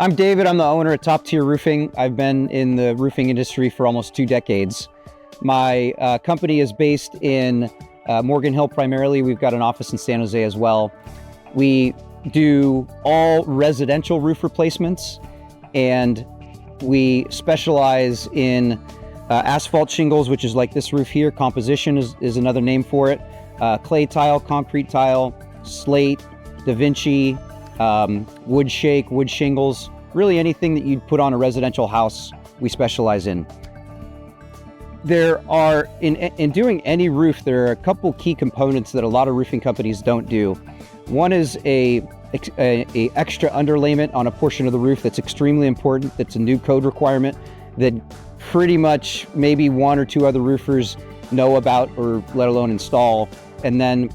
I'm David. I'm the owner of Top Tier Roofing. I've been in the roofing industry for almost 2 decades. My company is based in Morgan Hill primarily. We've got an office in San Jose as well. We do all residential roof replacements, and we specialize in asphalt shingles, which is like this roof here. Composition is another name for it. Clay tile, concrete tile, slate, Da Vinci, wood shake, wood shingles, really anything that you'd put on a residential house, we specialize in. There are, in doing any roof, there are a couple key components that a lot of roofing companies don't do. One is a extra underlayment on a portion of the roof that's extremely important. That's a new code requirement that pretty much maybe 1 or 2 other roofers know about, or let alone install. And then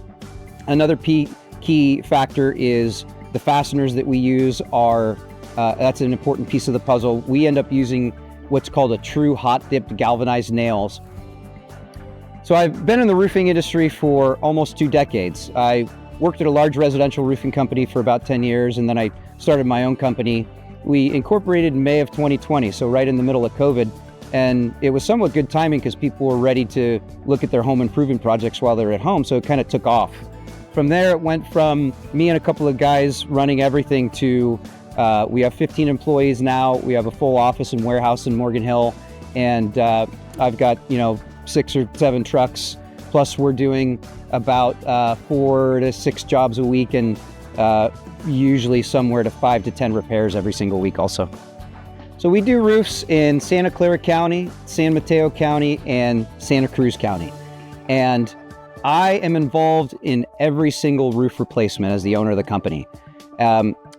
another key factor is the fasteners that we use are, that's an important piece of the puzzle. We end up using what's called a true hot dipped galvanized nails. So I've been in the roofing industry for almost 2 decades. I worked at a large residential roofing company for about 10 years, and then I started my own company. We incorporated in May of 2020, so right in the middle of COVID. And it was somewhat good timing because people were ready to look at their home improvement projects while they're at home, so it kind of took off. From there, it went from me and a couple of guys running everything to we have 15 employees now. We have a full office and warehouse in Morgan Hill, and I've got 6 or 7 trucks. Plus, we're doing about 4 to 6 jobs a week, and usually somewhere to 5 to 10 repairs every single week also. So we do roofs in Santa Clara County, San Mateo County, and Santa Cruz County. And I am involved in every single roof replacement as the owner of the company.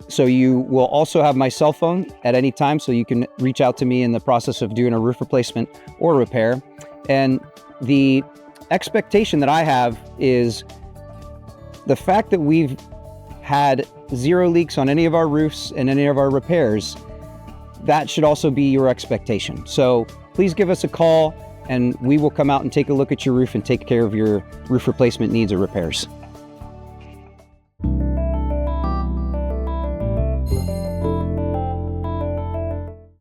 So you will also have my cell phone at any time, so you can reach out to me in the process of doing a roof replacement or repair. And the expectation that I have is the fact that we've had 0 leaks on any of our roofs and any of our repairs. That should also be your expectation. So please give us a call, and we will come out and take a look at your roof and take care of your roof replacement needs or repairs.